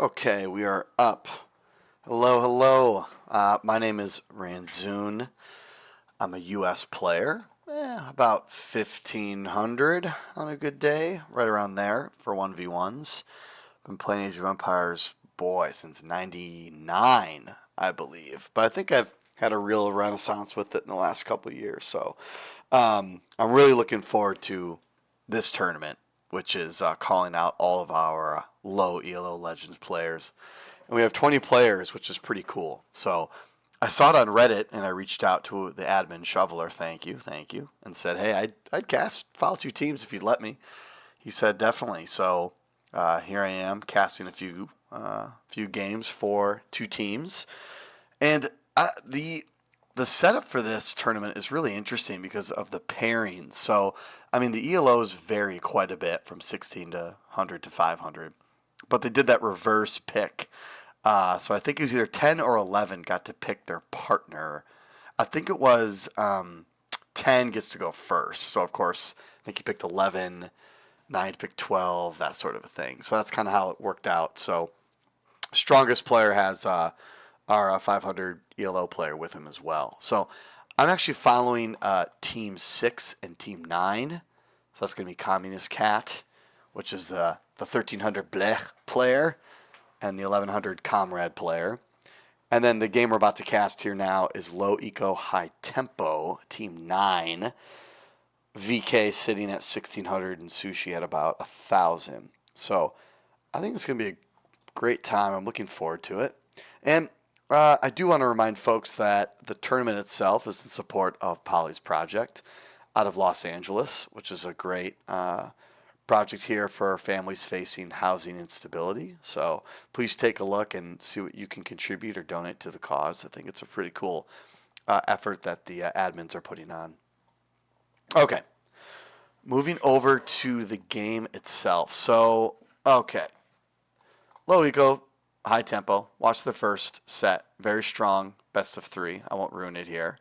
Okay, we are up. Hello, hello. My name is Ranzoon. I'm a U.S. player, about 1,500 on a good day, right around there for 1v1s. Been playing Age of Empires, boy, since 99, I believe. But I think I've had a real renaissance with it in the last couple of years. So I'm really looking forward to this tournament, which is calling out all of our low ELO Legends players. And we have 20 players, which is pretty cool. So I saw it on Reddit, and I reached out to the admin, Shoveler, thank you, and said, hey, I'd cast Follow 2 teams if you'd let me. He said, definitely. So here I am casting a few games for 2 teams. And the setup for this tournament is really interesting because of the pairings. So, I mean, the ELOs vary quite a bit from 16 to 100 to 500, but they did that reverse pick. So I think it was either 10 or 11 got to pick their partner. I think it was 10 gets to go first. So, of course, I think he picked 11, 9 picked 12, that sort of a thing. So that's kind of how it worked out. So strongest player has our 500 ELO player with him as well. So I'm actually following Team 6 and Team 9. So that's going to be Communist Cat, which is the 1300 Blech player, and the 1100 Comrade player. And then the game we're about to cast here now is Low Eco High Tempo, Team 9. VK sitting at 1600 and Sushi at about 1,000. So I think it's going to be a great time. I'm looking forward to it. And I do want to remind folks that the tournament itself is in support of Polly's project out of Los Angeles, which is a great project here for families facing housing instability. So please take a look and see what you can contribute or donate to the cause. I think it's a pretty cool effort that the admins are putting on. Okay, moving over to the game itself. So, okay, low eco, high tempo. Watch the first set. Very strong, best of 3. I won't ruin it here.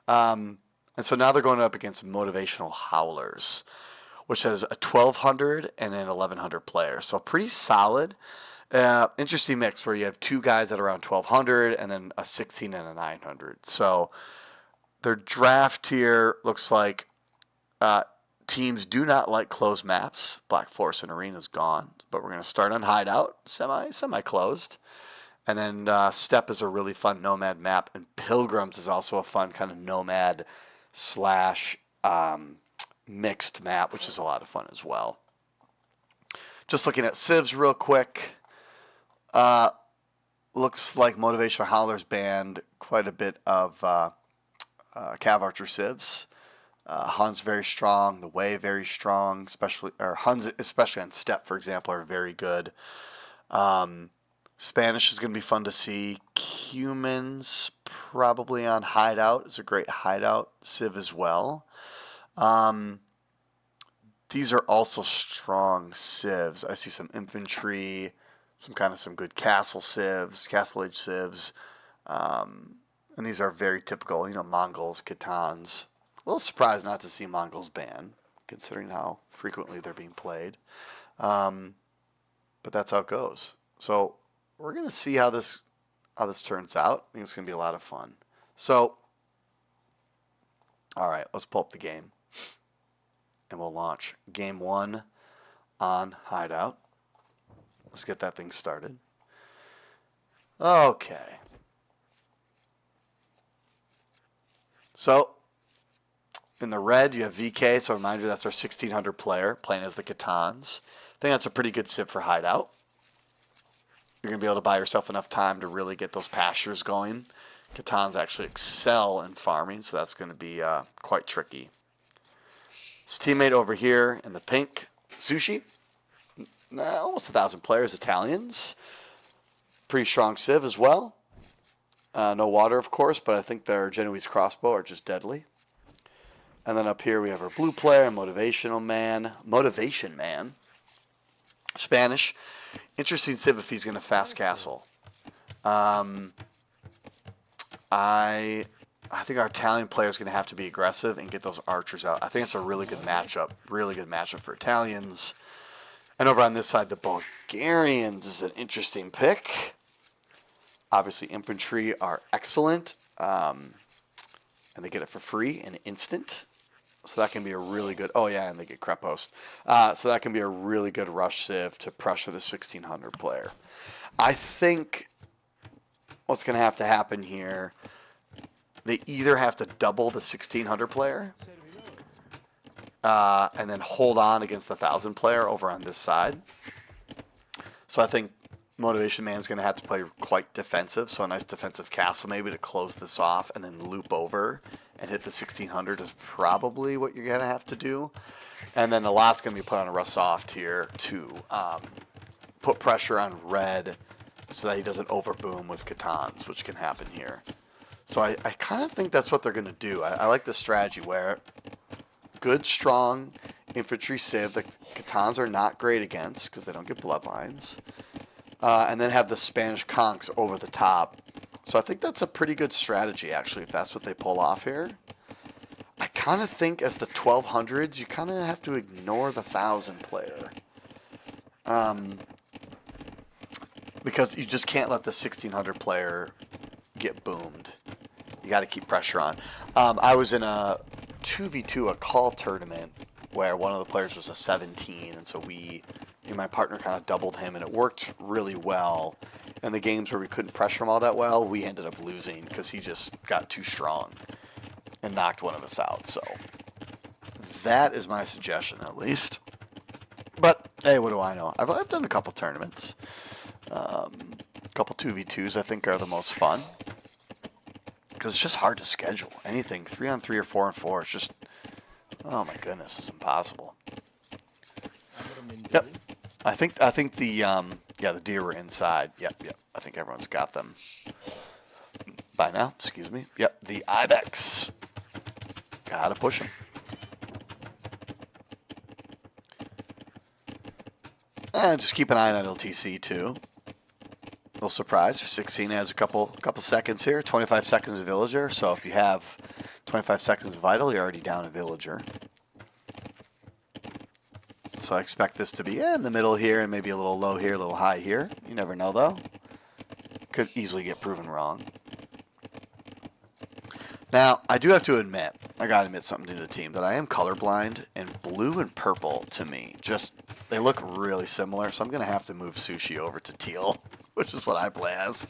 And so now they're going up against Motivational Howlers, which has a 1,200 and an 1,100 player. So pretty solid. Interesting mix where you have 2 guys at around 1,200 and then a 16 and a 900. So their draft here looks like teams do not like closed maps. Black Forest and Arena is gone. But we're going to start on Hideout, semi-closed. And then Steppe is a really fun nomad map. And Pilgrims is also a fun kind of nomad slash mixed map, which is a lot of fun as well. Just looking at civs real quick. Looks like Motivational Howlers banned quite a bit of Cav Archer civs. Hun's very strong. The Way very strong, Huns especially on Steppe, for example, are very good. Spanish is going to be fun to see. Cumans probably on Hideout is a great Hideout civ as well. These are also strong civs. I see some infantry, some good castle civs, castle age civs, and these are very typical. Mongols, Khitans. A little surprised not to see Mongols banned, considering how frequently they're being played. But that's how it goes. So we're going to see how this turns out. I think it's going to be a lot of fun. So, all right, let's pull up the game. And we'll launch Game 1 on Hideout. Let's get that thing started. Okay. So, in the red, you have VK, so remind you that's our 1600 player playing as the Khitans. I think that's a pretty good civ for Hideout. You're going to be able to buy yourself enough time to really get those pastures going. Khitans actually excel in farming, so that's going to be quite tricky. His teammate over here in the pink, Sushi. Almost 1,000 players, Italians. Pretty strong civ as well. No water, of course, but I think their Genoese crossbow are just deadly. And then up here we have our blue player, Motivation Man. Spanish. Interesting civ if he's going to fast castle. I think our Italian player is going to have to be aggressive and get those archers out. I think it's a really good matchup. Really good matchup for Italians. And over on this side, the Bulgarians is an interesting pick. Obviously, infantry are excellent, and they get it for free in an instant. So that can be a really good... Oh, yeah, and they get Krepost. So that can be a really good rush civ to pressure the 1600 player. I think what's going to have to happen here, they either have to double the 1600 player and then hold on against the 1000 player over on this side. So I think Motivation Man's going to have to play quite defensive, so a nice defensive castle maybe to close this off and then loop over and hit the 1600 is probably what you're going to have to do. And then a lot's going to be put on a Russ Soft here to put pressure on red so that he doesn't overboom with Catans, which can happen here. So I kind of think that's what they're going to do. I like the strategy where good, strong infantry civ that Catans are not great against because they don't get bloodlines. And then have the Spanish conks over the top. So I think that's a pretty good strategy, actually, if that's what they pull off here. I kind of think as the 1200s, you kind of have to ignore the 1000 player. Because you just can't let the 1600 player get boomed. You got to keep pressure on. I was in a 2v2, a call tournament, where one of the players was a 17, and so me and my partner kind of doubled him, and it worked really well. And the games where we couldn't pressure him all that well, we ended up losing because he just got too strong and knocked one of us out. So that is my suggestion, at least. But hey, what do I know? I've done a couple tournaments. A couple 2v2s I think are the most fun because it's just hard to schedule. Anything 3-on-3 or 4-on-4, it's just, oh my goodness, it's impossible. Yep. I think the the deer were inside. Yep. I think everyone's got them by now. Excuse me. Yep. The ibex. Gotta push them. And just keep an eye on LTC too. Little surprise. 16 has a couple seconds here. 25 seconds of villager. So if you have 25 seconds of vital, you're already down a villager. So I expect this to be in the middle here and maybe a little low here, a little high here. You never know, though. Could easily get proven wrong. Now, I do have to admit, I got to admit something to the team, that I am colorblind, and blue and purple, to me, just, they look really similar, so I'm going to have to move Sushi over to teal, which is what I play as.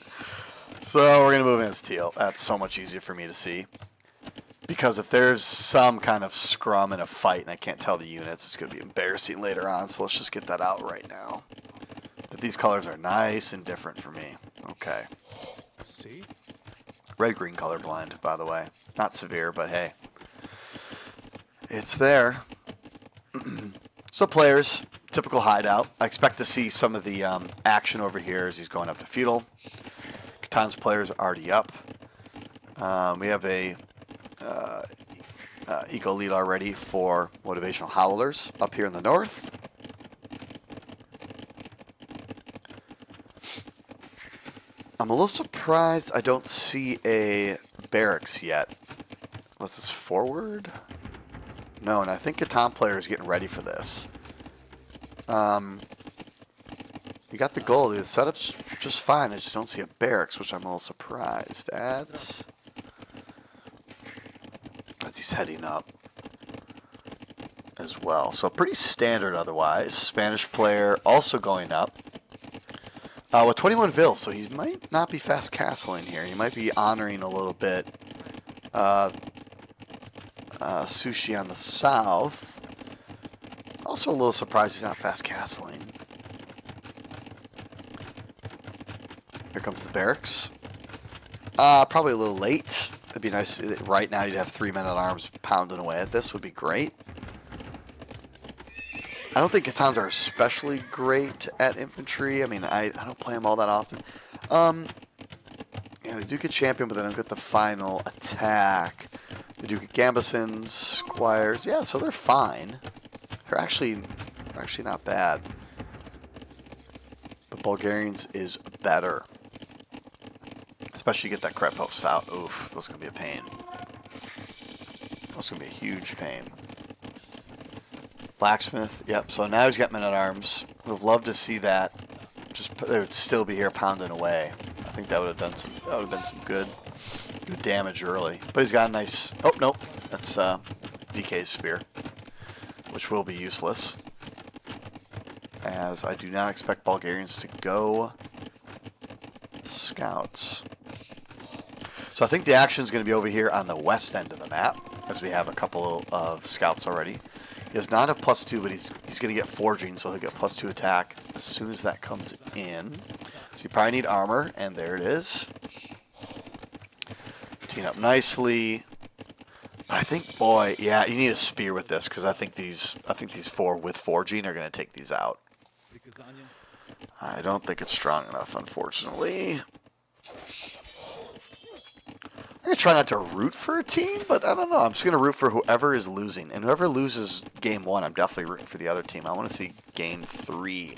So we're going to move in as teal. That's so much easier for me to see. Because if there's some kind of scrum in a fight and I can't tell the units, it's going to be embarrassing later on. So let's just get that out right now. That these colors are nice and different for me. Okay. See? Red-green colorblind, by the way. Not severe, but hey. It's there. So players, typical hideout. I expect to see some of the action over here as he's going up to feudal. Catan's players are already up. We have a... eco lead already for Motivational Howlers up here in the north. I'm a little surprised I don't see a barracks yet. Unless it's forward? No, and I think Catan player is getting ready for this. You got the goal. The setup's just fine. I just don't see a barracks, which I'm a little surprised at. As he's heading up as well. So pretty standard otherwise. Spanish player also going up. With 21 Vil, so he might not be fast castling here. He might be honoring a little bit Sushi on the south. Also a little surprised he's not fast castling. Here comes the barracks. Probably a little late. It'd be nice. Right now you'd have 3 men at arms pounding away at this. Would be great. I don't think Catans are especially great at infantry. I mean, I don't play them all that often. Yeah, they do get champion, but they don't get the final attack. They do get Gambesons, Squires. Yeah, so they're fine. They're actually not bad. But Bulgarians is better. Especially you get that crep post out. Oof, that's going to be a pain. That's going to be a huge pain. Blacksmith. Yep. So now he's got men-at-arms. Would have loved to see that. Just they would still be here pounding away. I think that would have done some. That would have been some good damage early. But he's got a nice. Oh nope, that's VK's spear, which will be useless, as I do not expect Bulgarians to go scouts. So I think the action is going to be over here on the west end of the map, as we have a couple of scouts already. He does not have +2, but he's going to get forging, so he'll get +2 attack as soon as that comes in. So you probably need armor, and there it is. Teeing up nicely. I think, boy, yeah, you need a spear with this, because I think these 4 with forging are going to take these out. I don't think it's strong enough, unfortunately. I'm going to try not to root for a team, but I don't know. I'm just going to root for whoever is losing. And whoever loses game 1, I'm definitely rooting for the other team. I want to see game 3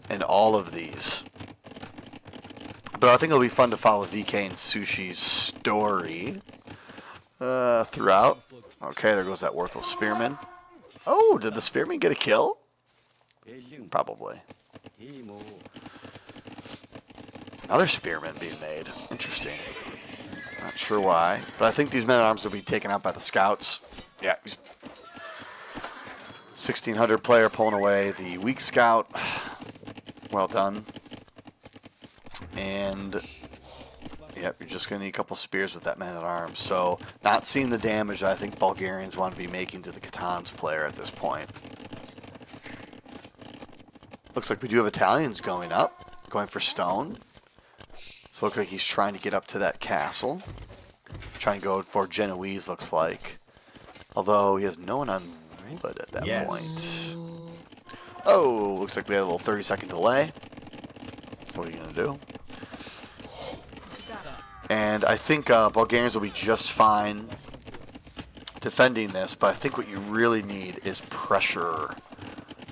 in all of these. But I think it'll be fun to follow VK and Sushi's story throughout. Okay, there goes that worthless spearman. Oh, did the spearman get a kill? Probably. Another spearman being made. Interesting. Not sure why, but I think these men-at-arms will be taken out by the scouts. Yeah, he's 1600 player pulling away the weak scout. Well done. And yep, you're just going to need a couple spears with that man-at-arms. So not seeing the damage that I think Bulgarians want to be making to the Catans player at this point. Looks like we do have Italians going up, going for stone. So it looks like he's trying to get up to that castle. Trying to go for Genoese, looks like. Although he has no one on wood at that point. Oh, looks like we had a little 30-second delay. What are you going to do? And I think Bulgarians will be just fine defending this, but I think what you really need is pressure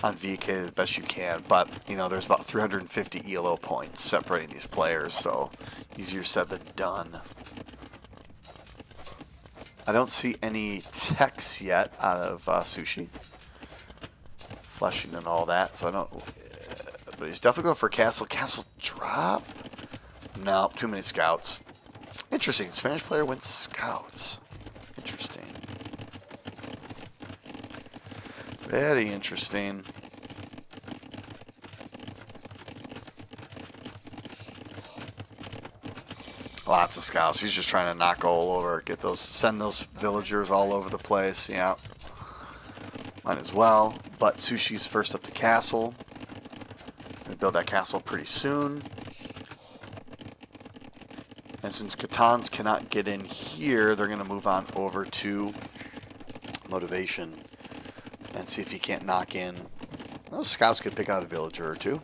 on VK as best you can. But, you know, there's about 350 ELO points separating these players, so easier said than done. I don't see any techs yet out of Sushi. Fleshing and all that, so I don't... but he's definitely going for a castle. Castle drop? No, too many scouts. Interesting. Spanish player wins scouts. Interesting. Very interesting. Lots of scouts. He's just trying to knock all over. Get those, send those villagers all over the place. Yeah. Might as well. But Sushi's first up to castle. Gonna build that castle pretty soon. And since Catans cannot get in here, they're gonna move on over to Motivation and see if he can't knock in. Those scouts could pick out a villager or two.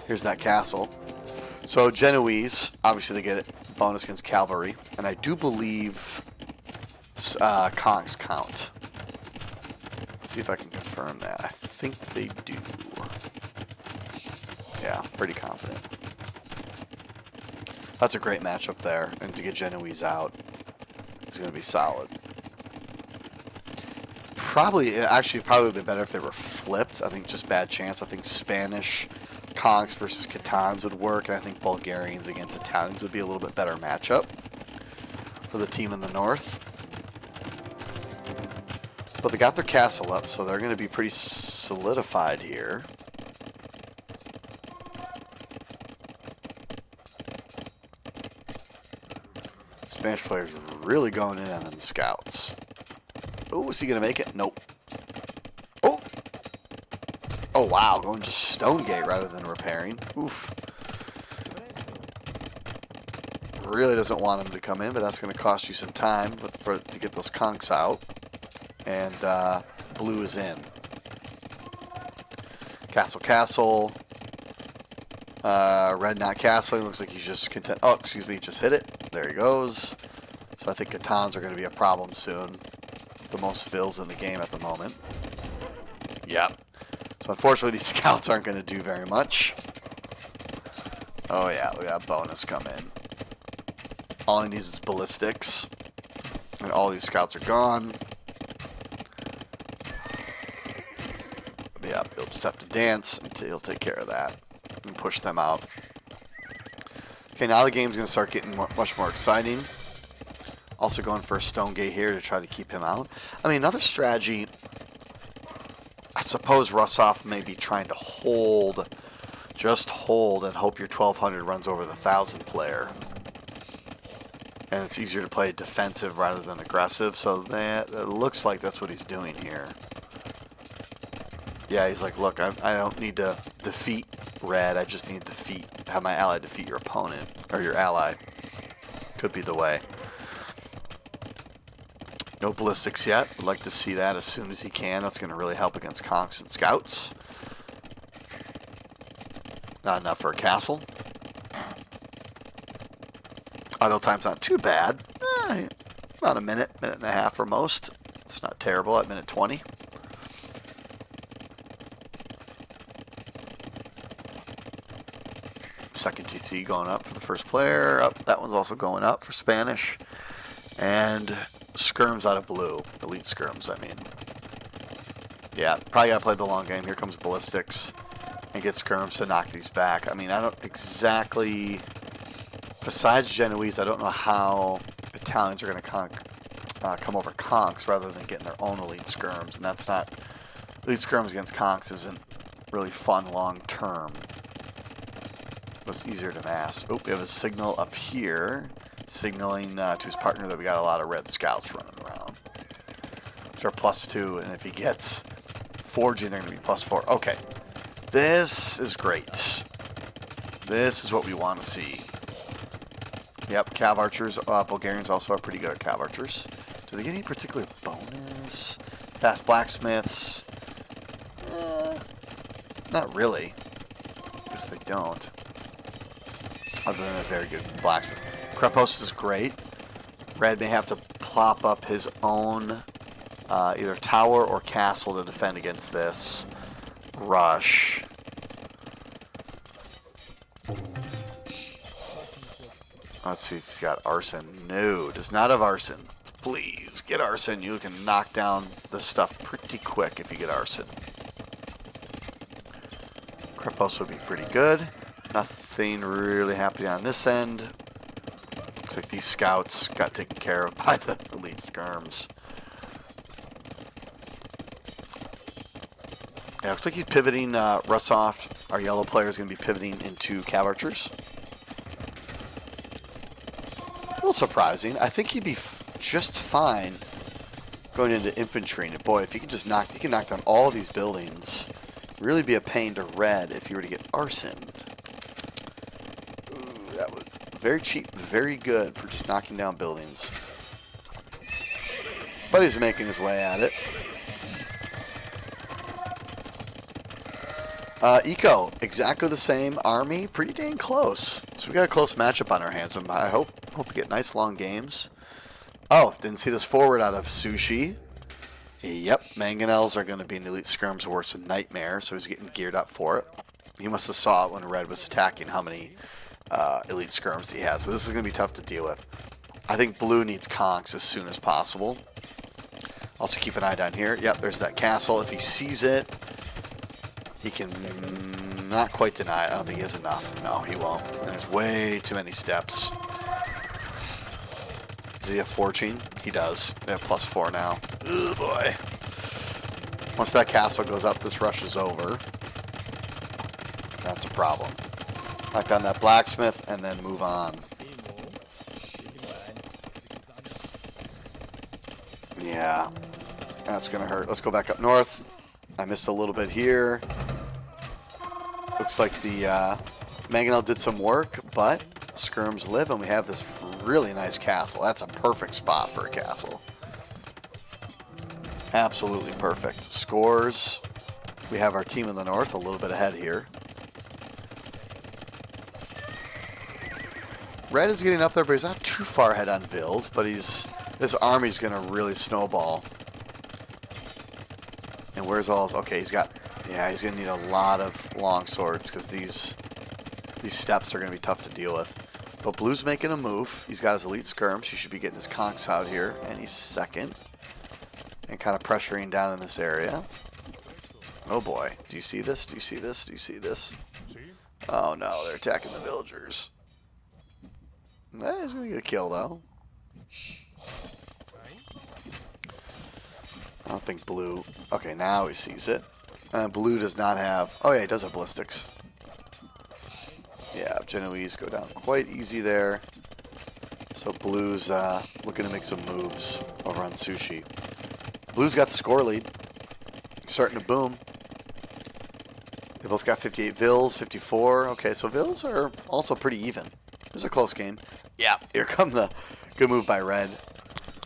Here's that castle. So Genoese, obviously they get bonus against cavalry, and I do believe conks count. Let's see if I can confirm that. I think they do. Yeah, pretty confident. That's a great matchup there, and to get Genoese out is going to be solid. Probably would have been better if they were flipped. I think just bad chance. I think Spanish conks versus Catans would work, and I think Bulgarians against Italians would be a little bit better matchup for the team in the north. But they got their castle up, so they're going to be pretty solidified here. Spanish players really going in on them scouts. Oh, is he going to make it? Nope. Oh! Oh, wow. Going to Stonegate rather than repairing. Oof. Really doesn't want him to come in, but that's going to cost you some time to get those conks out. And blue is in. Castle. Red not castling. Looks like he's just content. Oh, excuse me. Just hit it. There he goes. So I think Catans are going to be a problem soon. The most fills in the game at the moment. Yep. So unfortunately these scouts aren't going to do very much. Oh yeah, look at that bonus come in. All he needs is ballistics. And all these scouts are gone. Yep, he'll just have to dance until he'll take care of that and push them out. Okay, now the game's going to start getting much more exciting. Also going for a Stone Gate here to try to keep him out. I mean, another strategy, I suppose Russoff may be trying to hold, just hold, and hope your 1200 runs over the 1000 player. And it's easier to play defensive rather than aggressive, so that it looks like that's what he's doing here. Yeah, he's like, look, I don't need to defeat red, I just need to have my ally defeat your opponent, or your ally. Could be the way. No ballistics yet. Would like to see that as soon as he can. That's going to really help against conks and scouts. Not enough for a castle. Idle time's not too bad. About a minute and a half for most. It's not terrible at minute 20. Second TC going up for the first player. That one's also going up for Spanish. And skirms out of blue. Elite skirms, I mean. Yeah, probably got to play the long game. Here comes ballistics. And get skirms to knock these back. I mean, I don't exactly... Besides Genoese, I don't know how Italians are going to come over conks rather than getting their own elite skirms. And that's not... Elite skirms against conks isn't really fun long term. It's easier to mass. Oh, we have a signal up here. Signaling to his partner that we got a lot of red scouts running around. Which are +2, and if he gets forging, they're going to be +4. Okay. This is great. This is what we want to see. Yep, cav archers. Bulgarians also are pretty good at cav archers. Do they get any particular bonus? Fast blacksmiths? Not really. I guess they don't. Other than a very good blacksmith. Krepos is great. Red may have to plop up his own either tower or castle to defend against this rush. Let's see if he's got arson. No, does not have arson. Please, get arson. You can knock down this stuff pretty quick if you get arson. Krepos would be pretty good. Nothing really happening on this end. Looks like these scouts got taken care of by the elite skirms. Yeah, looks like he's pivoting Russoff. Our yellow player is going to be pivoting into cav archers. A little surprising. I think he'd be just fine going into infantry. And boy, if he can just knock down all of these buildings. Really be a pain to red if you were to get arson. Ooh, that would very cheap, very good for just knocking down buildings. But he's making his way at it. Eco, exactly the same army, pretty dang close. So we got a close matchup on our hands. I hope we get nice long games. Oh, didn't see this forward out of Sushi. Yep, mangonels are going to be an elite skirms where it's a nightmare, so he's getting geared up for it. He must have saw it when Red was attacking how many elite skirms he has. So this is going to be tough to deal with. I think Blue needs conks as soon as possible. Also keep an eye down here. Yep, there's that castle. If he sees it, he can not quite deny it. I don't think he has enough. No, he won't. And there's way too many steps. Does he have forging? He does. They have +4 now. Oh boy. Once that castle goes up, this rush is over. That's a problem. Knock down that blacksmith and then move on. Yeah. That's going to hurt. Let's go back up north. I missed a little bit here. Looks like the mangonel did some work, but skirms live, and we have this really nice castle. That's a perfect spot for a castle. Absolutely perfect. Scores. We have our team in the north a little bit ahead here. Red is getting up there, but he's not too far ahead on Vils, but this army's going to really snowball. And where's all his... Okay, he's going to need a lot of long swords because these steps are going to be tough to deal with. But Blue's making a move. He's got his elite skirms. He should be getting his conks out here. And he's second. And kind of pressuring down in this area. Oh boy. Do you see this? Do you see this? Do you see this? Oh no, they're attacking the villagers. He's gonna get a kill though. I don't think blue... Okay, now he sees it. Blue does not have... Oh yeah, he does have ballistics. Yeah, Genoese go down quite easy there. So blue's looking to make some moves over on Sushi. Blue's got the score lead. Starting to boom. They both got 58 Vills, 54. Okay, so Vills are also pretty even. It was a close game. Yeah, here come the good move by Red.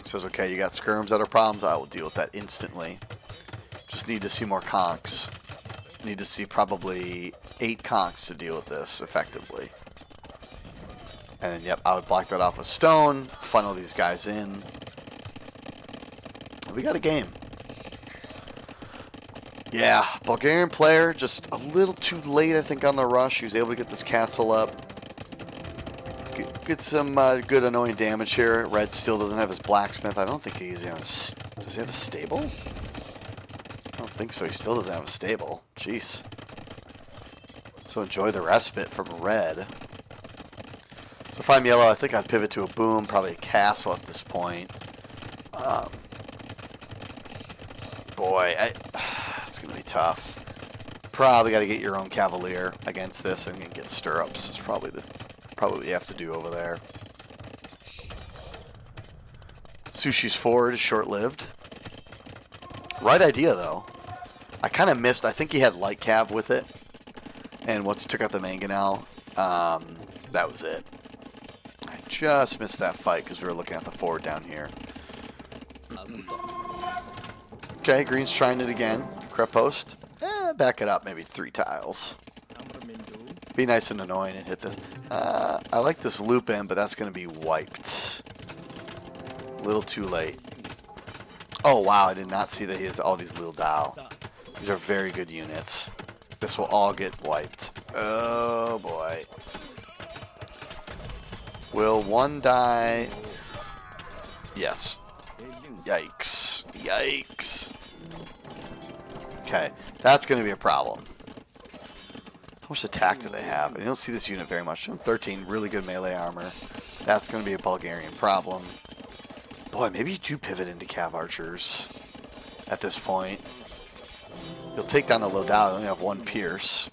Says, okay, you got skirms that are problems. I will deal with that instantly. Just need to see more conks. Need to see probably 8 conks to deal with this effectively. And then, yep, I would block that off with stone. Funnel these guys in. We got a game. Yeah, Bulgarian player just a little too late, I think, on the rush. He was able to get this castle up. Get some good annoying damage here. Red still doesn't have his blacksmith. I don't think he's in a... Does he have a stable? I don't think so. He still doesn't have a stable. Jeez. So enjoy the respite from Red. So if I'm yellow, I think I'd pivot to a boom, probably a castle at this point. Boy, it's going to be tough. Probably got to get your own cavalier against this and get stirrups. It's probably what you have to do over there. Sushi's forward is short-lived. Right idea, though. I kind of missed. I think he had light cav with it. And once he took out the mangonel, that was it. I just missed that fight because we were looking at the forward down here. Okay, green's trying it again. Crep post. Back it up maybe 3 tiles. Be nice and annoying and hit this. I like this loop in, but that's going to be wiped. A little too late. Oh, wow. I did not see that he has all these little Dao. These are very good units. This will all get wiped. Oh, boy. Will one die? Yes. Yikes. Yikes. Okay. That's going to be a problem. How much attack do they have? You don't see this unit very much. 13, really good melee armor. That's going to be a Bulgarian problem. Boy, maybe you do pivot into cav archers at this point. You'll take down the low Dao. They only have 1 pierce.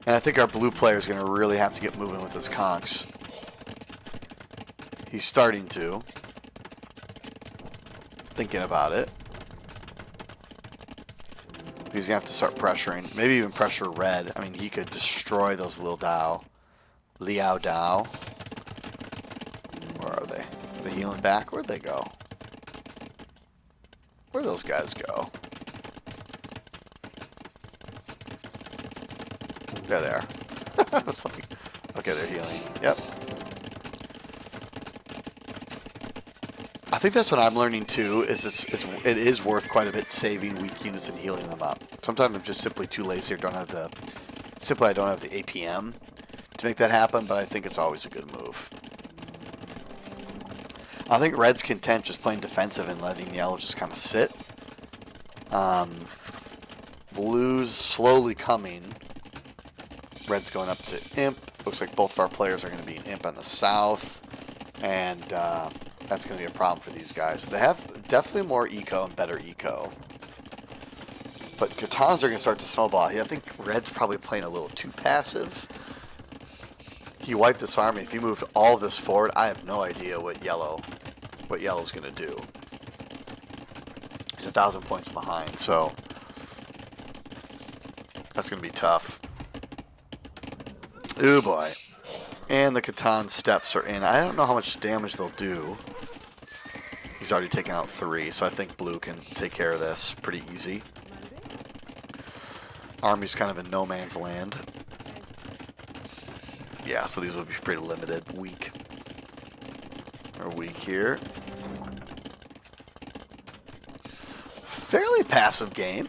And I think our blue player is going to really have to get moving with his conks. He's starting to. Thinking about it. He's going to have to start pressuring. Maybe even pressure red. I mean, he could destroy those little Dao. Liao Dao. Where are they? Are they healing back? Where'd they go? Where'd those guys go? There they are. I was like, okay, they're healing. Yep. I think that's what I'm learning too. Is it is worth quite a bit saving weak units and healing them up. Sometimes I'm just simply too lazy or I don't have the APM to make that happen. But I think it's always a good move. I think red's content just playing defensive and letting yellow just kind of sit. Blue's slowly coming. Red's going up to Imp. Looks like both of our players are going to be an Imp on the south. And that's going to be a problem for these guys. They have definitely more eco and better eco. But Katans are going to start to snowball. I think Red's probably playing a little too passive. He wiped this army. If he moved all of this forward, I have no idea what yellow's going to do. He's 1,000 points behind, so that's going to be tough. Ooh, boy. And the Catan steps are in. I don't know how much damage they'll do. He's already taken out 3, so I think blue can take care of this pretty easy. Army's kind of in no man's land. Yeah, so these will be pretty limited. Weak. Or weak here. Fairly passive game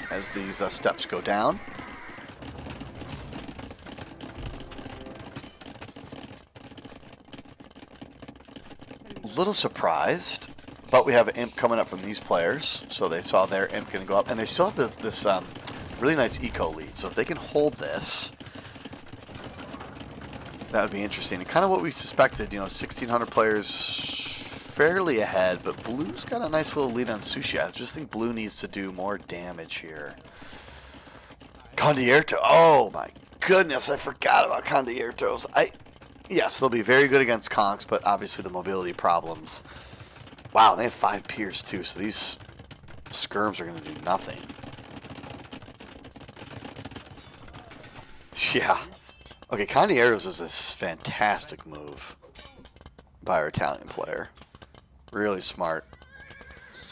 as these steps go down. A little surprised But we have an imp coming up from these players, so they saw their imp going to go up, and they still have this really nice eco lead. So if they can hold this, that would be interesting. And kind of what we suspected, 1,600 players fairly ahead, but Blue's got a nice little lead on Sushi. I just think Blue needs to do more damage here. Condierto, oh my goodness, I forgot about Condiertos. Yes, they'll be very good against conks, but obviously the mobility problems. Wow, they have 5 piers too, so these skirms are going to do nothing. Yeah. Okay, Condiertos is a fantastic move by our Italian player. Really smart.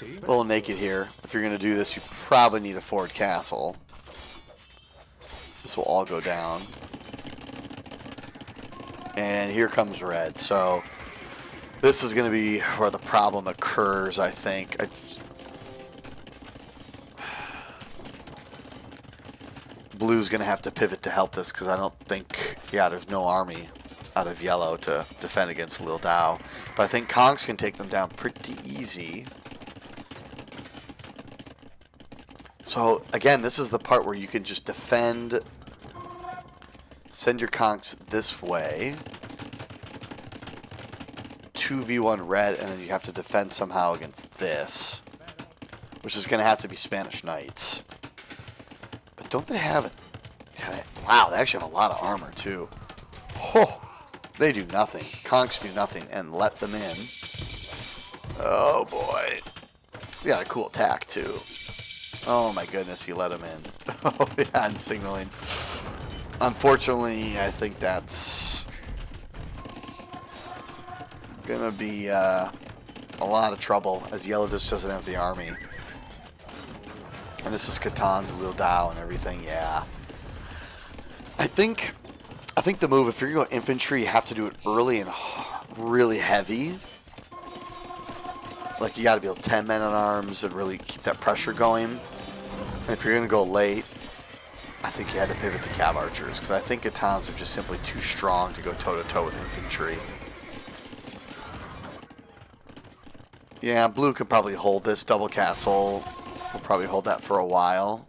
A little naked here. If you're going to do this, you probably need a forward castle. This will all go down. And here comes red. So this is going to be where the problem occurs, I think. Blue's going to have to pivot to help this because I don't think, there's no army out of yellow to defend against Lil Dao. But I think conks can take them down pretty easy. So, again, this is the part where you can just defend, send your conks this way, 2v1 red, and then you have to defend somehow against this, which is going to have to be Spanish Knights. But don't they have it? Wow, they actually have a lot of armor, too. Oh, they do nothing. Conks do nothing, and let them in. Oh, boy. We got a cool attack, too. Oh my goodness, he let him in. Oh yeah, and signaling. Unfortunately, I think that's gonna be a lot of trouble as yellow just doesn't have the army. And this is Catan's Lil Dao and everything, yeah. I think the move, if you're gonna go infantry, you have to do it early and really heavy. Like you gotta be able to 10 men at arms and really keep that pressure going. And if you're going to go late, I think you had to pivot to cav archers, because I think Catans are just simply too strong to go toe-to-toe with infantry. Yeah, blue can probably hold this double castle. We'll probably hold that for a while.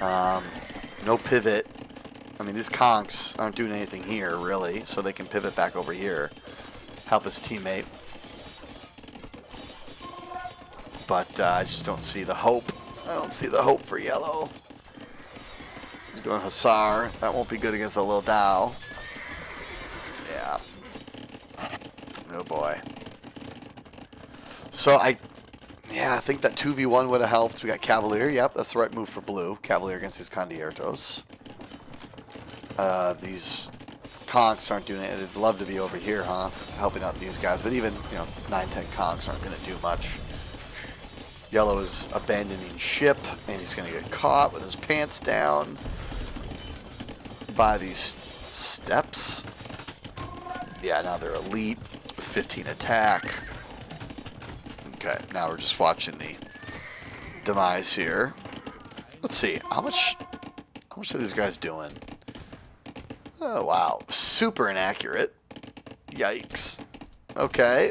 No pivot. I mean, these conks aren't doing anything here, really, so they can pivot back over here. Help his teammate. But I just don't see the hope. I don't see the hope for yellow. He's going Hussar. That won't be good against a Lil Dao. Yeah. Oh boy. So I think that 2v1 would have helped. We got Cavalier. Yep, that's the right move for blue. Cavalier against these Condiertos. These conks aren't doing it. They'd love to be over here, huh? Helping out these guys. But even, 9-10 conks aren't going to do much. Yellow is abandoning ship, and he's going to get caught with his pants down by these steps. Yeah, now they're elite with 15 attack. Okay, now we're just watching the demise here. Let's see, how much are these guys doing? Oh, wow, super inaccurate. Yikes. Okay.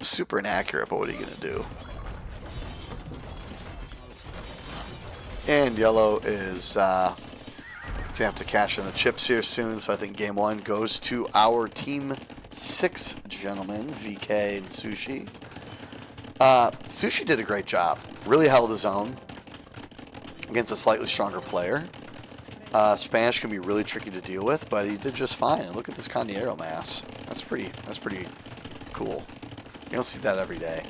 Super inaccurate, but what are you going to do? And yellow is going to have to cash in the chips here soon, so I think game 1 goes to our team 6 gentlemen, VK and Sushi. Sushi did a great job. Really held his own against a slightly stronger player. Spanish can be really tricky to deal with, but he did just fine. And look at this Candiero mass. That's pretty cool. You don't see that every day.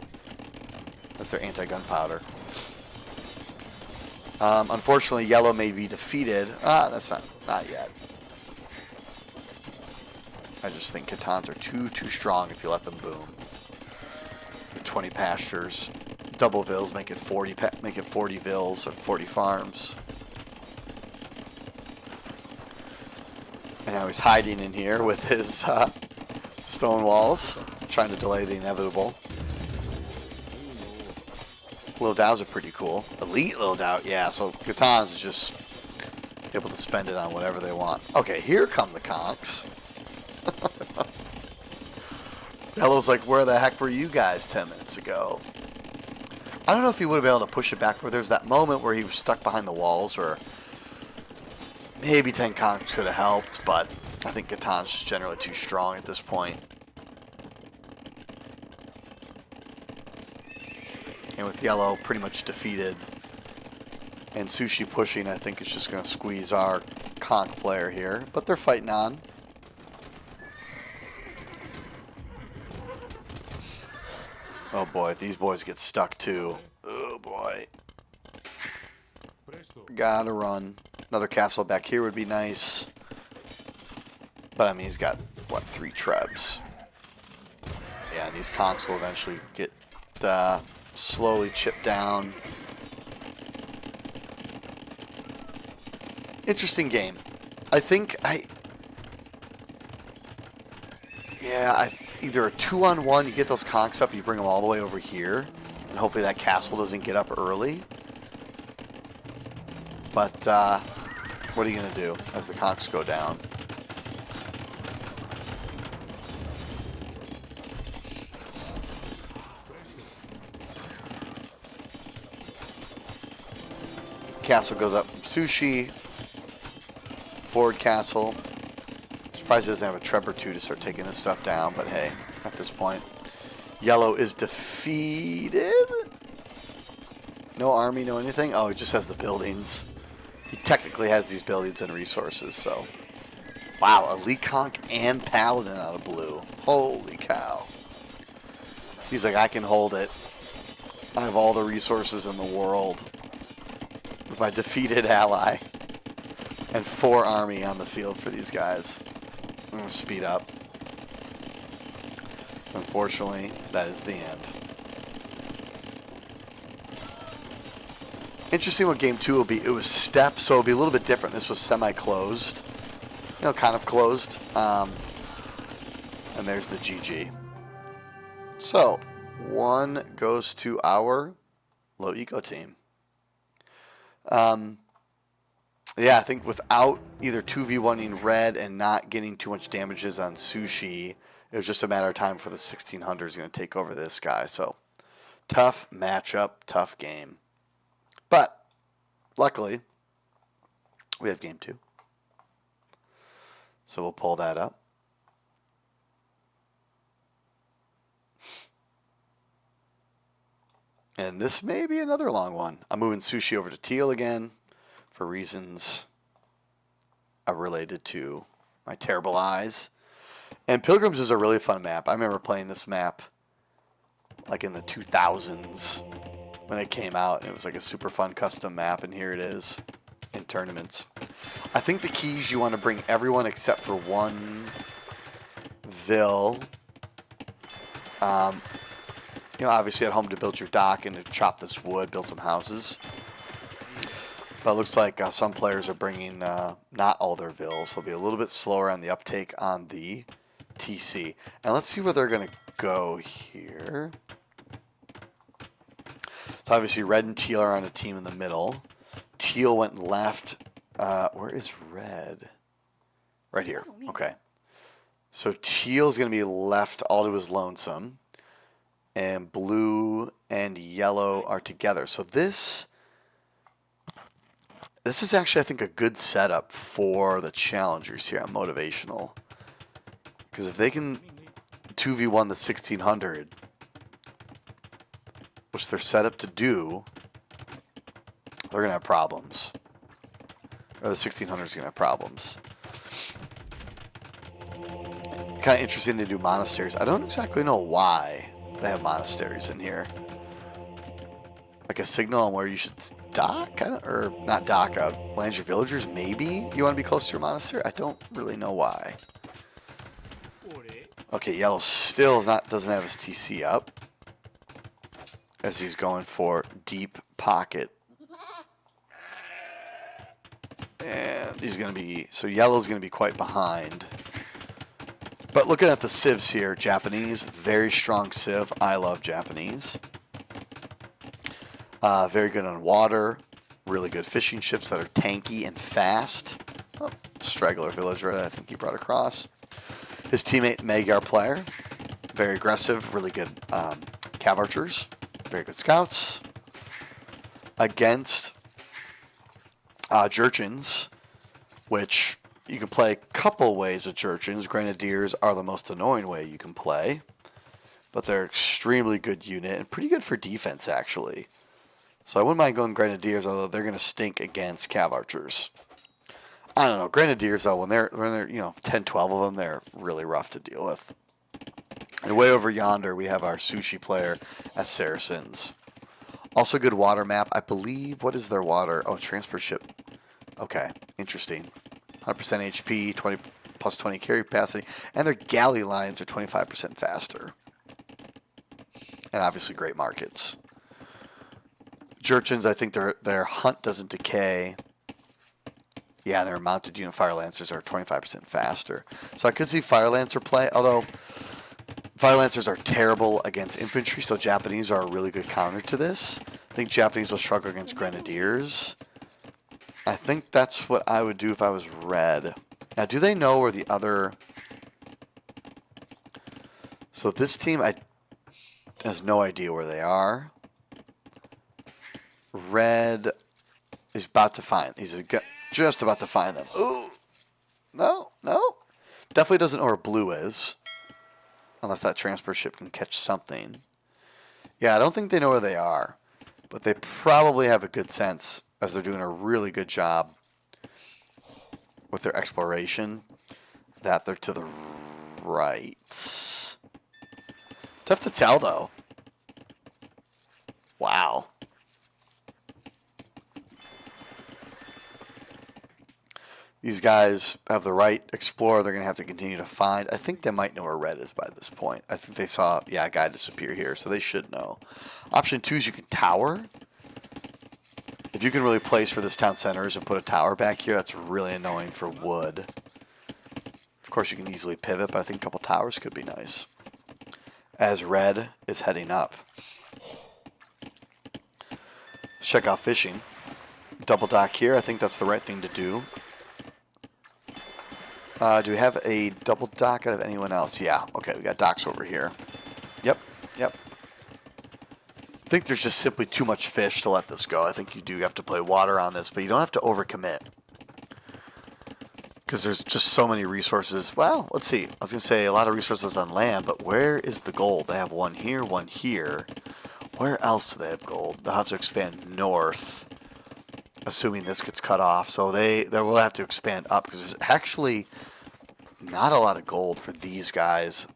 That's their anti-gunpowder. Unfortunately, yellow may be defeated. That's not yet. I just think Catans are too strong if you let them boom. With 20 pastures, double vills make it 40 vills or 40 farms. And now he's hiding in here with his stone walls, trying to delay the inevitable. Lil Dao's are pretty cool. Elite Lil Dao, yeah, so Catans is just able to spend it on whatever they want. Okay, here come the conks. Yellow's like, where the heck were you guys 10 minutes ago? I don't know if he would have been able to push it back, where there's that moment where he was stuck behind the walls, where maybe Tenkonk could have helped, but I think Gatan's just generally too strong at this point. And with Yellow pretty much defeated, and Sushi pushing, I think it's just going to squeeze our Conk player here. But they're fighting on. Oh boy, these boys get stuck too. Oh boy. Gotta run. Another castle back here would be nice. But I mean, he's got, what, 3 trebs. Yeah, these Conks will eventually get slowly chipped down. Interesting game. I think either a 2-on-1, you get those conks up, you bring them all the way over here, and hopefully that castle doesn't get up early. But what are you going to do as the conks go down? Castle goes up from Sushi. Forward castle. Surprised he doesn't have a treb or 2 to start taking this stuff down, but hey, at this point. Yellow is defeated. No army, no anything. Oh, he just has the buildings. He technically has these buildings and resources, so. Wow, Elite Conk and Paladin out of blue. Holy cow. He's like, I can hold it. I have all the resources in the world. With my defeated ally. And 4 army on the field for these guys. I'm going to speed up. Unfortunately, that is the end. Interesting what game 2 will be. It was step, so it'll be a little bit different. This was semi-closed. You know, kind of closed. And there's the GG. So, 1 goes to our low eco team. Yeah, I think without either 2v1ing red and not getting too much damages on Sushi, it was just a matter of time for the 1600 is going to take over this guy. So, tough matchup, tough game. But, luckily, we have game 2. So we'll pull that up. And this may be another long one. I'm moving Sushi over to teal again for reasons related to my terrible eyes. And Pilgrims is a really fun map. I remember playing this map like in the 2000s when it came out. It was like a super fun custom map, and here it is in tournaments. I think the keys, you want to bring everyone except for 1 Vil. You know, obviously at home to build your dock and to chop this wood, build some houses. But it looks like some players are bringing not all their Vils. They'll be a little bit slower on the uptake on the TC. And let's see where they're going to go here. So obviously red and teal are on a team in the middle. Teal went left. Where is red? Right here. Okay. So teal's going to be left all to his lonesome. And blue and yellow are together. So this is actually, I think, a good setup for the challengers here on Motivational. Because if they can 2v1 the 1600, which they're set up to do, they're going to have problems. Or the 1600 is going to have problems. Kind of interesting they do monasteries. I don't exactly know why they have monasteries in here. Like a signal on where you should dock? Or not dock, land your villagers, maybe? You want to be close to your monastery? I don't really know why. Okay, yellow still doesn't have his TC up. As he's going for deep pocket. And he's going to be... So yellow's going to be quite behind. But looking at the civs here, Japanese, very strong civ. I love Japanese. Very good on water. Really good fishing ships that are tanky and fast. Oh, straggler villager, I think he brought across. His teammate, Magyar player. very aggressive, really good cav archers, very good scouts. Against Jurchens, which you can play a couple ways with Jurchens. Grenadiers are the most annoying way you can play, but they're extremely good unit and pretty good for defense, actually. So I wouldn't mind going Grenadiers, although they're going to stink against cav archers. I don't know. Grenadiers, though, when they're 10, 12 of them, they're really rough to deal with. And way over yonder, we have our sushi player as Saracens. Also good water map. I believe, what is their water? Oh, transport ship. Okay, interesting. 100% HP, 20 plus 20 carry capacity, and their galley lines are 25% faster. And obviously great markets. Jurchens, I think their hunt doesn't decay. Yeah, their mounted unit fire lancers are 25% faster. So I could see fire lancer play, although fire lancers are terrible against infantry, so Japanese are a really good counter to this. I think Japanese will struggle against grenadiers. I think that's what I would do if I was red. Now, do they know where the other... So this team has no idea where they are. Red is about to find... He's just about to find them. Ooh! No. Definitely doesn't know where blue is. Unless that transport ship can catch something. Yeah, I don't think they know where they are. But they probably have a good sense, as they're doing a really good job with their exploration, that they're to the right. Tough to tell, though. Wow. These guys have the right explorer. They're going to have to continue to find. I think they might know where red is by this point. I think they saw, a guy disappear here, so they should know. Option 2 is you can tower. If you can really place for this town centers and put a tower back here, that's really annoying for wood. Of course, you can easily pivot, but I think a couple towers could be nice. As red is heading up. Let's check out fishing. Double dock here. I think that's the right thing to do. Do we have a double dock out of anyone else? Yeah. Okay, we got docks over here. Yep. I think there's just simply too much fish to let this go. I think you do have to play water on this, but you don't have to overcommit. Because there's just so many resources. Well, let's see. I was going to say a lot of resources on land, but where is the gold? They have one here, one here. Where else do they have gold? They'll have to expand north, assuming this gets cut off. So they will have to expand up, because there's actually not a lot of gold for these guys.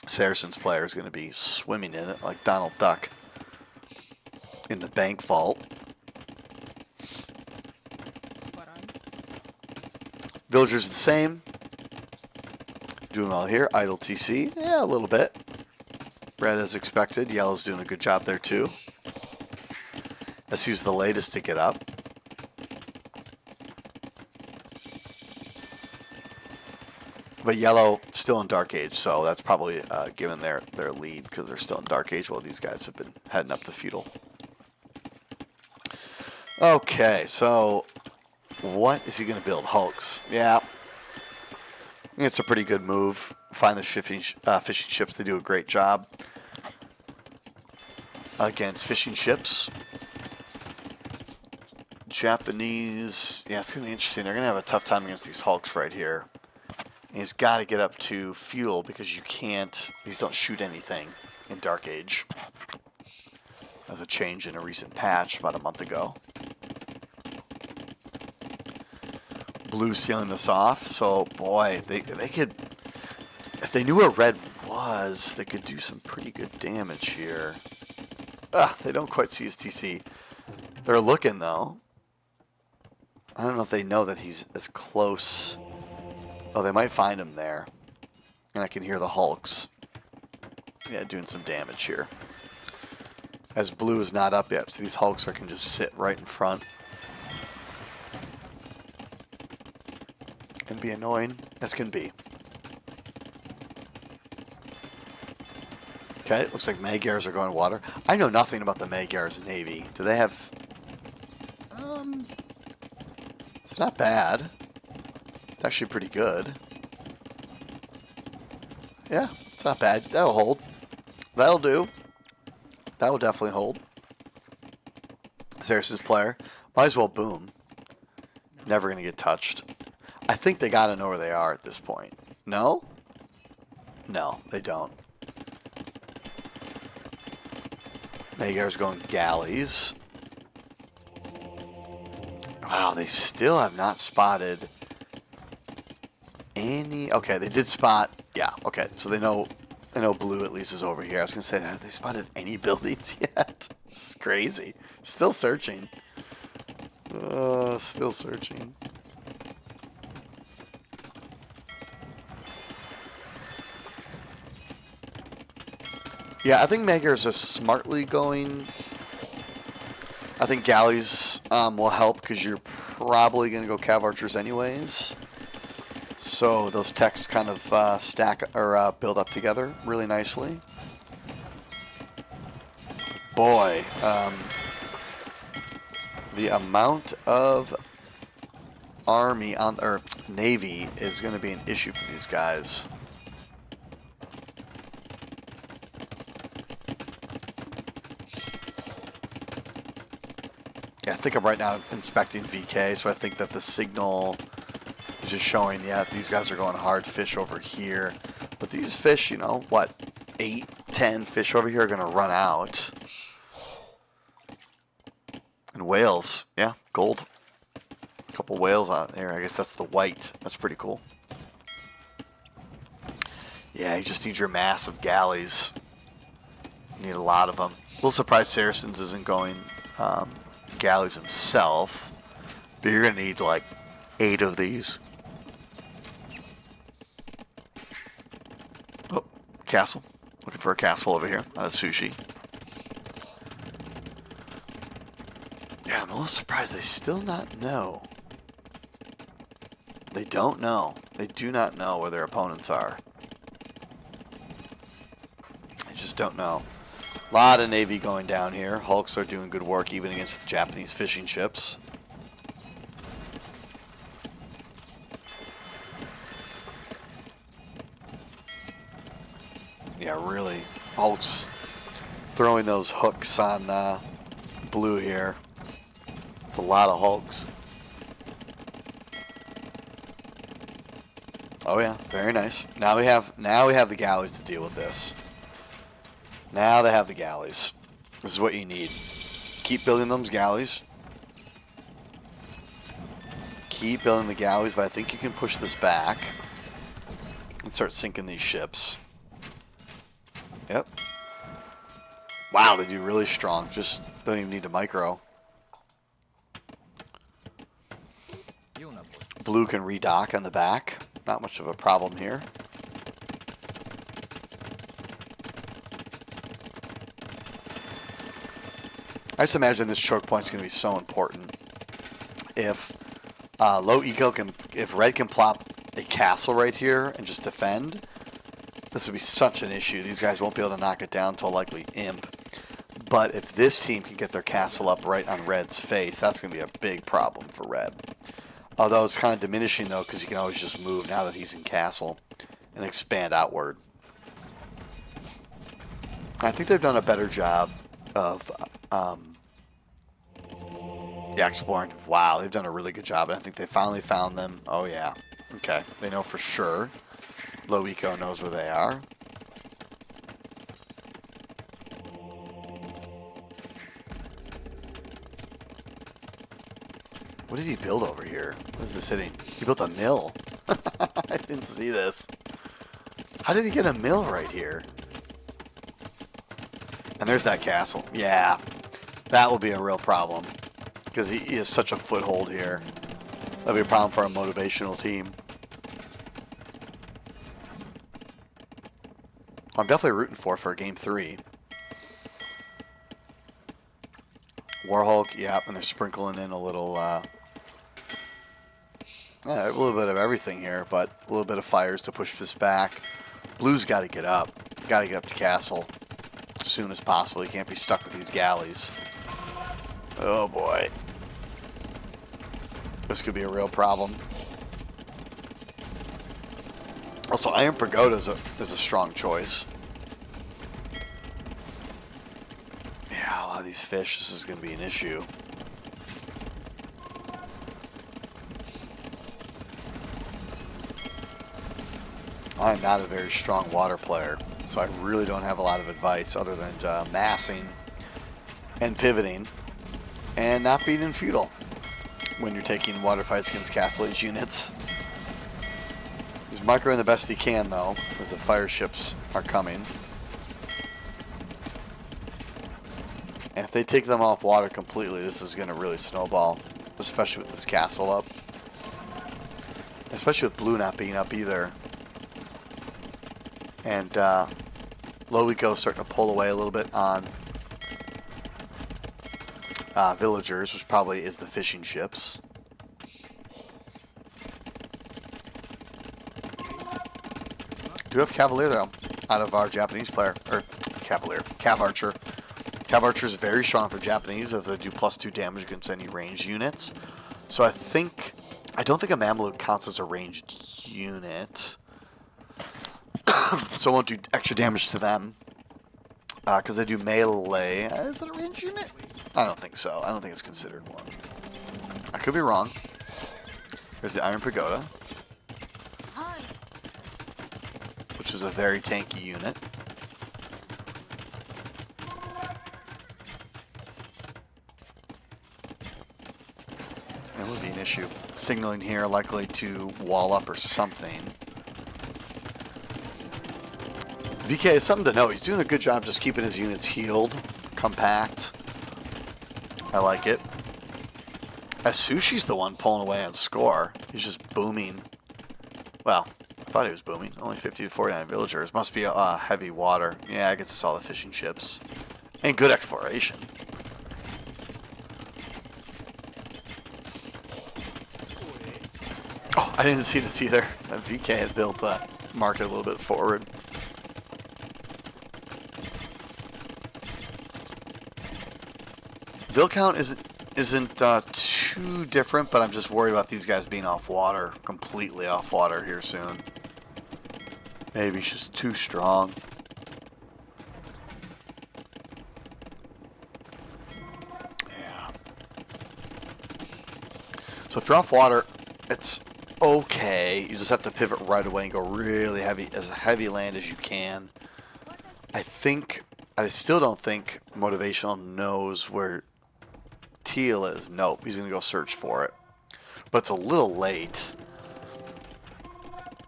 Saracens player is going to be swimming in it like Donald Duck in the bank vault. Villagers the same. Doing well here. Idle TC. Yeah, a little bit. Red as expected. Yellow's doing a good job there too. SU's the latest to get up. But yellow still in Dark Age, so that's probably given their lead because they're still in Dark Age while these guys have been heading up to feudal. Okay, so what is he going to build? Hulks. Yeah. I think it's a pretty good move. Find the fishing ships. They do a great job against fishing ships. Japanese. Yeah, it's going to be interesting. They're going to have a tough time against these Hulks right here. He's got to get up to fuel because you can't. These don't shoot anything in Dark Age. That was a change in a recent patch about a month ago. Blue sealing this off. So, boy, they could. If they knew where red was, they could do some pretty good damage here. They don't quite see his TC. They're looking, though. I don't know if they know that he's as close. Oh, they might find him there. And I can hear the Hulks. Yeah, doing some damage here. As blue is not up yet, so these Hulks can just sit right in front. And be annoying as can be. Okay, it looks like Magyars are going water. I know nothing about the Magyars Navy. Do they have... It's not bad. It's actually pretty good. Yeah, it's not bad. That'll hold. That'll do. That will definitely hold. Saracens player. Might as well boom. Never going to get touched. I think they got to know where they are at this point. No? No, they don't. Magyar's going galleys. Wow, they still have not spotted any... Okay, they did spot... Yeah, okay. So they know blue at least is over here. I was going to say, have they spotted any buildings yet? It's crazy. Still searching. Still searching. Yeah, I think Magyar is just smartly going. I think galleys will help because you're probably going to go cav archers anyways. So those techs kind of stack or build up together really nicely. Boy, the amount of army on or navy is going to be an issue for these guys. Yeah, I think I'm right now inspecting VK, so I think that the signal is just showing, yeah, these guys are going hard fish over here. But these fish, you know, what, 8, 10 fish over here are going to run out. And whales, yeah, gold. A couple whales out there. I guess that's the white. That's pretty cool. Yeah, you just need your massive galleys. You need a lot of them. A little surprised Saracens isn't going galleys himself. But you're going to need like 8 of these. Oh, castle. Looking for a castle over here. Not a sushi. Yeah, I'm a little surprised they still not know. They don't know. They do not know where their opponents are. They just don't know. A lot of Navy going down here. Hulks are doing good work even against the Japanese fishing ships. Yeah, really. Hulks throwing those hooks on blue here. It's a lot of Hulks. Oh yeah, very nice. Now we have the galleys to deal with this. Now they have the galleys. This is what you need. Keep building those galleys. Keep building the galleys, but I think you can push this back and start sinking these ships. Yep. Wow, they do really strong. Just don't even need to micro. Blue can redock on the back. Not much of a problem here. I just imagine this choke point is going to be so important. If low eco can, if red can plop a castle right here and just defend, this would be such an issue. These guys won't be able to knock it down until likely imp. But if this team can get their castle up right on red's face, that's going to be a big problem for red. Although it's kind of diminishing though, because he can always just move now that he's in castle and expand outward. I think they've done a better job of exploring. Wow, they've done a really good job. And I think they finally found them. Oh yeah. Okay. They know for sure. Low eco knows where they are. What did he build over here? What is this hitting? He built a mill. I didn't see this. How did he get a mill right here? And there's that castle. Yeah, that will be a real problem. Because he has such a foothold here. That'll be a problem for a motivational team. I'm definitely rooting for game 3. Warhulk, yeah, and they're sprinkling in a little bit of everything here, but a little bit of fires to push this back. Blue's got to get up. Got to get up to castle as soon as possible. He can't be stuck with these galleys. Oh boy. This could be a real problem. Also, Iron Pagoda is a strong choice. Yeah, a lot of these fish, this is going to be an issue. I'm not a very strong water player, so I really don't have a lot of advice other than massing and pivoting and not being in feudal when you're taking water fights against Castle Age units. He's microing the best he can, though, as the fire ships are coming. And if they take them off water completely, this is going to really snowball, especially with this castle up. Especially with blue not being up either. And Lowico starting to pull away a little bit on villagers, which probably is the fishing ships. Do have Cavalier, though, out of our Japanese player. Or, Cavalier. Cav Archer. Cav Archer is very strong for Japanese if they do +2 damage against any ranged units. So I don't think a Mameluke counts as a ranged unit. So it won't do extra damage to them. Because they do melee. Is it a ranged unit? I don't think so. I don't think it's considered one. I could be wrong. There's the Iron Pagoda, which is a very tanky unit. That would be an issue. Signaling here, likely to wall up or something. VK is something to know. He's doing a good job just keeping his units healed, compact. I like it. Sushi's the one pulling away on score. He's just booming. Well, I thought he was booming. Only 50 to 49 villagers. Must be heavy water. Yeah, I guess it's all the fishing ships. And good exploration. Oh, I didn't see this either. That VK had built market a little bit forward. Vill count isn't too different, but I'm just worried about these guys being off water, completely off water here soon. Maybe it's just too strong. Yeah. So if you're off water, it's okay. You just have to pivot right away and go really heavy, as heavy land as you can. I still don't think Motivational knows where Teal is. Nope, he's going to go search for it. But it's a little late.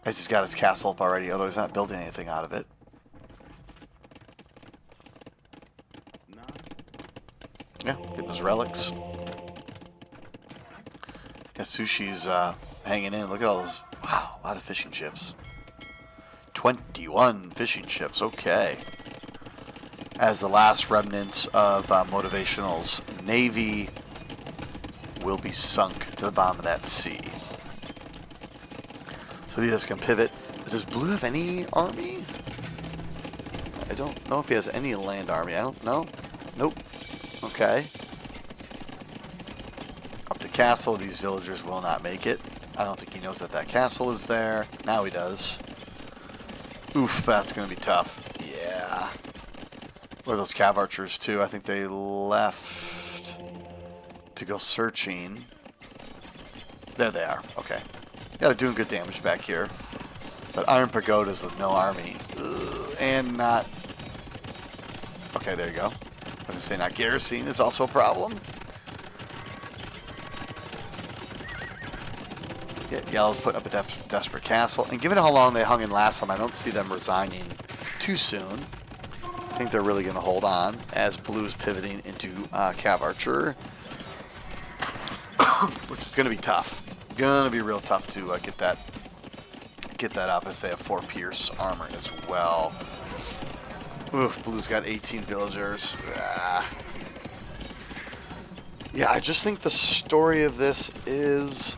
As he's got his castle up already, although he's not building anything out of it. Yeah, getting his relics. Yeah, Sushi's hanging in. Look at all those. Wow, a lot of fishing ships. 21 fishing ships, okay. As the last remnants of Motivational's navy will be sunk to the bottom of that sea. So these can pivot. Does Blue have any army? I don't know if he has any land army. I don't know. Nope. Okay. Up to castle, these villagers will not make it. I don't think he knows that that castle is there. Now he does. Oof, that's going to be tough. Yeah. What are those Cav Archers too? I think they left to go searching. There they are. Okay. Yeah, they're doing good damage back here. But Iron Pagodas with no army. Ugh, and not... Okay, there you go. I was going to say not garrison is also a problem. Yeah, Yellow's putting up a desperate castle. And given how long they hung in last time, I don't see them resigning too soon. I think they're really going to hold on as Blue's pivoting into Cav Archer. Which is going to be tough. Going to be real tough to get that up, as they have 4 Pierce armor as well. Oof, Blue's got 18 villagers. Yeah, I just think the story of this is...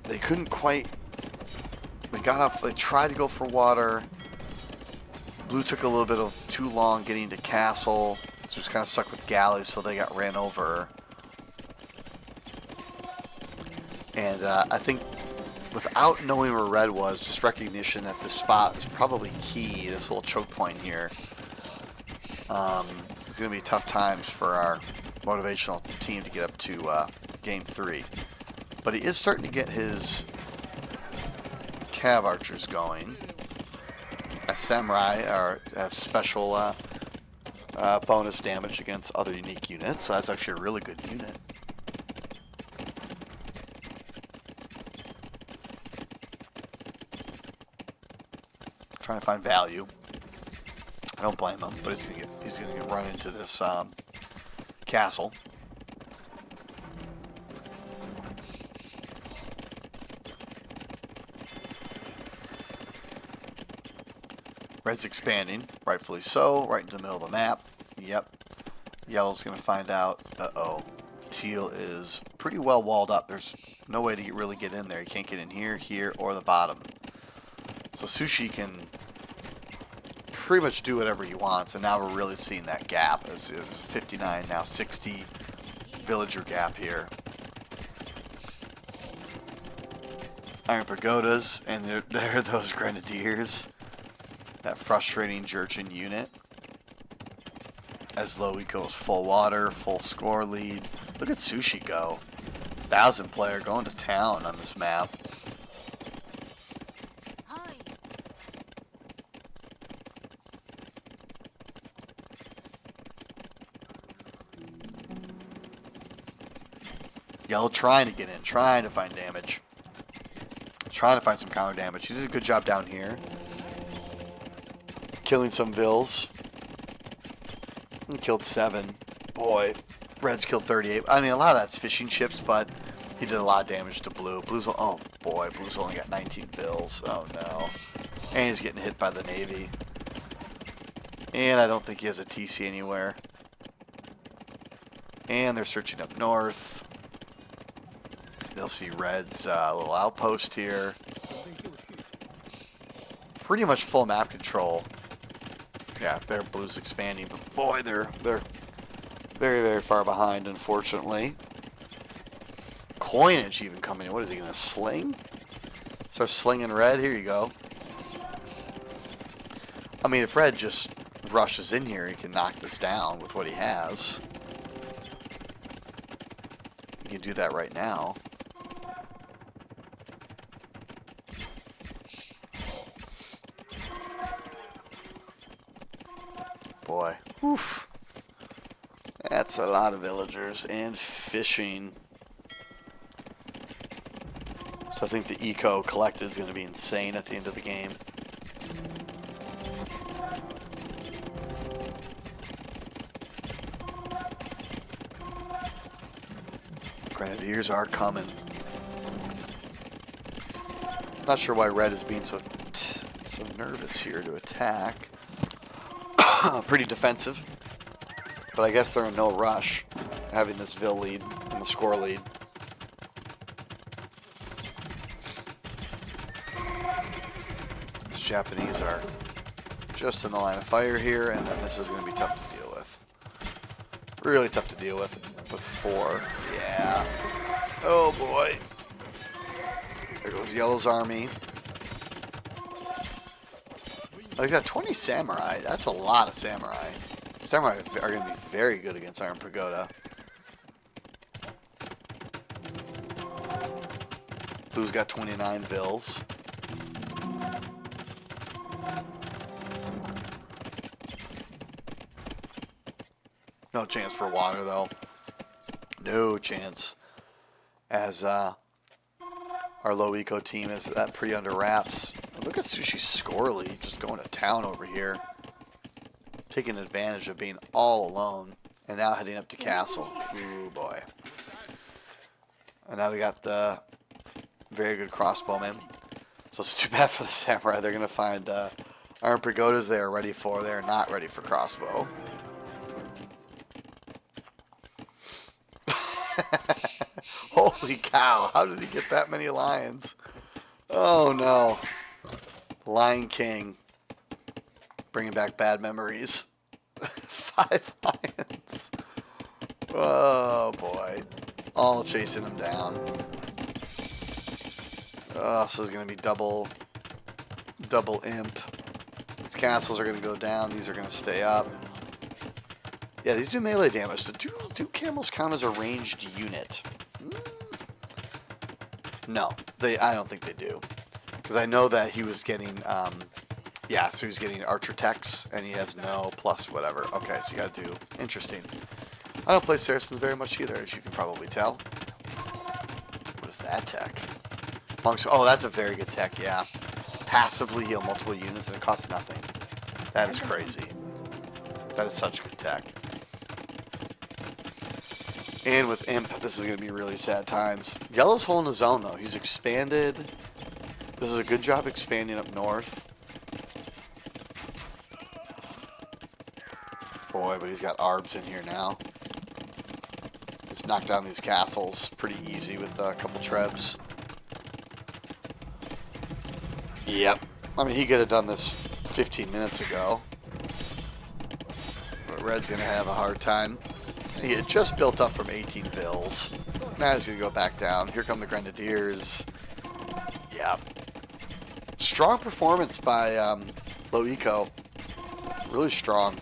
They couldn't quite... They got off... They tried to go for water. Blue took a little bit of too long getting to castle. So he was kind of stuck with galleys, so they got ran over. And I think without knowing where red was, just recognition that this spot is probably key, this little choke point here. It's going to be tough times for our motivational team to get up to game 3. But he is starting to get his cav archers going. As samurai have special bonus damage against other unique units, so that's actually a really good unit. Trying to find value. I don't blame him, but he's gonna get run into this castle. Red's expanding, rightfully so, right into the middle of the map. Yep. Yellow's going to find out. Uh-oh. Teal is pretty well walled up. There's no way to really get in there. You can't get in here, here, or the bottom. So Sushi can pretty much do whatever he wants, and now we're really seeing that gap. It was 59, now 60 villager gap here. Iron Pagodas, and there are those Grenadiers. That frustrating Jurchen unit. As Lowy goes full water, full score lead. Look at Sushi go. 1,000 player going to town on this map. Yellow trying to get in, trying to find damage. Trying to find some counter damage. He did a good job down here. Killing some Vills. He killed 7. Boy, Red's killed 38. I mean, a lot of that's fishing chips, but he did a lot of damage to Blue. Blue's, oh boy, Blue's only got 19 Vills. Oh no. And he's getting hit by the Navy. And I don't think he has a TC anywhere. And they're searching up north. They'll see Red's little outpost here. Pretty much full map control. Yeah, their Blue's expanding, but boy, they're very, very far behind, unfortunately. Coinage even coming in. What is he gonna sling? Start slinging Red. Here you go. I mean, if Red just rushes in here, he can knock this down with what he has. He can do that right now. Boy, oof. That's a lot of villagers and fishing. So I think the eco collected is going to be insane at the end of the game. Grenadiers are coming. Not sure why Red is being so nervous here to attack. Pretty defensive, but I guess they're in no rush, having this Vil lead and the score lead. These Japanese are just in the line of fire here, and then this is going to be tough to deal with. Really tough to deal with 4. Yeah. Oh boy. There goes Yellow's army. Oh, he's got 20 samurai. That's a lot of samurai. Samurai are going to be very good against Iron Pagoda. Blue's got 29 Vils. No chance for water, though. No chance. As our low eco team is that pretty under wraps. Look at Sushi's score lead, just going to town over here. Taking advantage of being all alone. And now heading up to castle. Ooh, boy. And now we got the very good crossbowman. So it's too bad for the samurai. They're going to find Iron Pagodas they are ready for. They are not ready for crossbow. Holy cow. How did he get that many lions? Oh, no. Lion King. Bringing back bad memories. 5 lions. Oh, boy. All chasing him down. So it's going to be double imp. These castles are going to go down. These are going to stay up. Yeah, these do melee damage. So do camels count as a ranged unit? No, I don't think they do. Because I know that he was getting, yeah, so he was getting archer techs, and he has no plus whatever. Okay, so you got to do, interesting. I don't play Saracens very much either, as you can probably tell. What is that tech? Oh, that's a very good tech, yeah. Passively heal multiple units, and it costs nothing. That is crazy. That is such good tech. And with Imp, this is going to be really sad times. Yellow's holding his own, though. He's expanded. This is a good job expanding up north. Boy, but he's got arbs in here now. He's knocked down these castles pretty easy with a couple trebs. Yep. I mean, he could have done this 15 minutes ago. But Red's going to have a hard time. He had just built up from 18 bills. Now he's going to go back down. Here come the Grenadiers. Yeah. Strong performance by Low Eco. Really strong.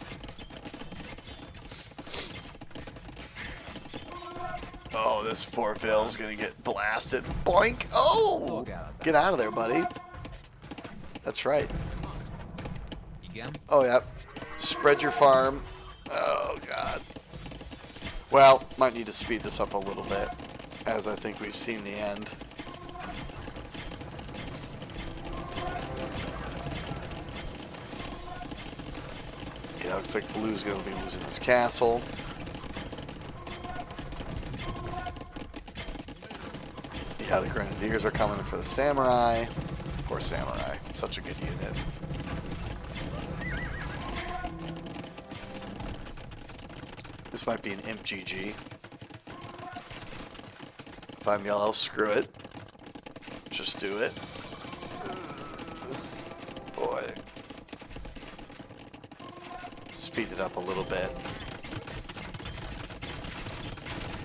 Oh, this poor Phil's going to get blasted. Boink. Oh! Get out of there, buddy. That's right. Oh, yeah. Spread your farm. Oh, God. Well, might need to speed this up a little bit, as I think we've seen the end. Yeah, looks like Blue's going to be losing this castle. Yeah, the Grenadiers are coming for the Samurai. Poor Samurai. Such a good unit. This might be an Imp GG. If I'm Yellow, screw it. Just do it. Boy. Speed it up a little bit.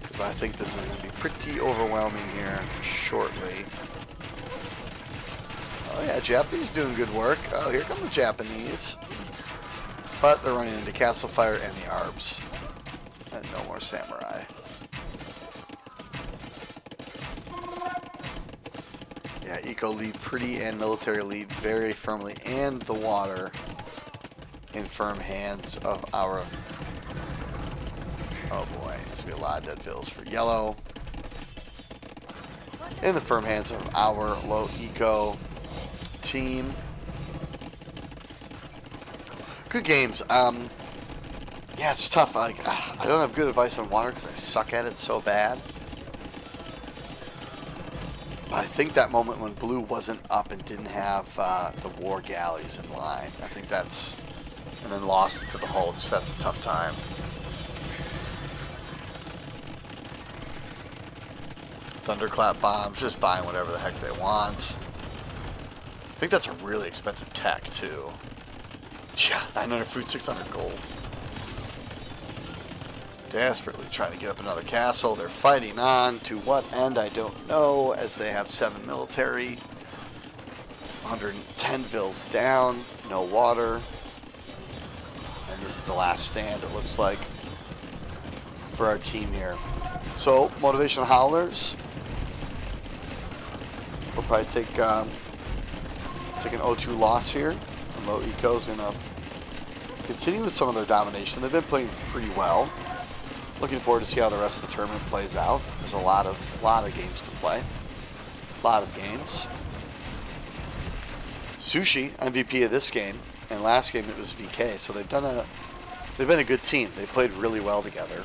Because I think this is going to be pretty overwhelming here shortly. Oh yeah, Japanese doing good work. Oh, here come the Japanese. But they're running into Castle Fire and the Arbs. And no more Samurai. Yeah, Eco lead pretty and military lead very firmly. And the water in firm hands of our... Oh boy, there's going to be a lot of dead fills for Yellow. In the firm hands of our Low Eco team. Good games. Yeah, it's tough. I don't have good advice on water because I suck at it so bad. But I think that moment when Blue wasn't up and didn't have the war galleys in line, I think that's... And then lost it to the Hulks. That's a tough time. Thunderclap bombs, just buying whatever the heck they want. I think that's a really expensive tech, too. Yeah, 900 food, 600 gold. Desperately trying to get up another castle. They're fighting on. To what end, I don't know, as they have 7 military. 110 vills down. No water. And this is the last stand, it looks like, for our team here. So, Motivational Howlers. We'll probably take an 0-2 loss here. And Low Eco's going to continue with some of their domination. They've been playing pretty well. Looking forward to see how the rest of the tournament plays out. There's a lot of games to play. A lot of games. Sushi, MVP of this game. And last game it was VK. So they've been a good team. They played really well together.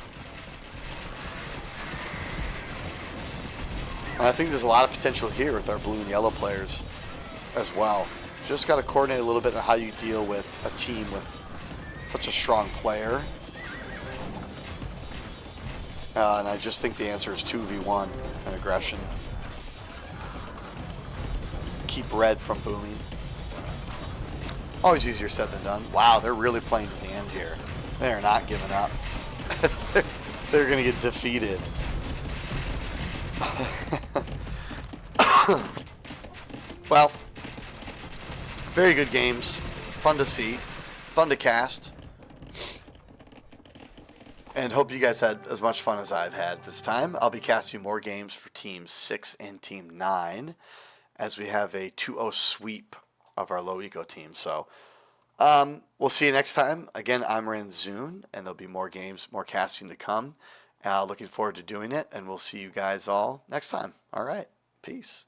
And I think there's a lot of potential here with our blue and yellow players as well. Just got to coordinate a little bit on how you deal with a team with such a strong player. And I just think the answer is 2v1 and aggression. Keep red from booming. Always easier said than done. Wow, they're really playing to the end here. They are not giving up. They're going to get defeated. Well, very good games. Fun to see. Fun to cast. And hope you guys had as much fun as I've had this time. I'll be casting more games for Team 6 and Team 9 as we have a 2-0 sweep of our low eco team. So we'll see you next time. Again, I'm Ranzoon, and there'll be more games, more casting to come. Looking forward to doing it, and we'll see you guys all next time. All right. Peace.